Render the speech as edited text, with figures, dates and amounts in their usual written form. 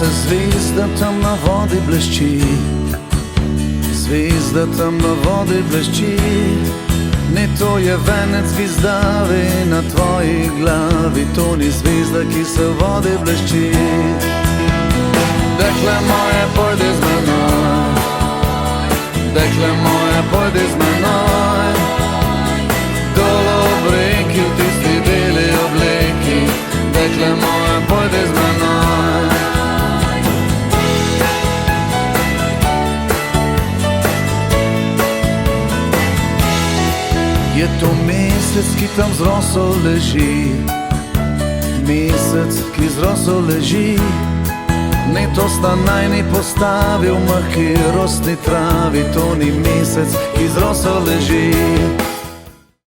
se zvezda tam na vodi blešči, zvezda tam na vodi blešči. Ne, to je venec zvezdavi na tvoji glavi, to ni zvezda, ki se v vodi blešči. Dekle moje, pojdi z menoj, dekle moje, pojdi z menoj, dol ob reki v tisti beli obleki. Dekle moje, pojdi z menoj. Je to mesec, ki tam z roso leži, mesec, ki z roso leži. Ne, to sta najni postavi v mehki rosni travi, to ni mesec, ki z roso leži.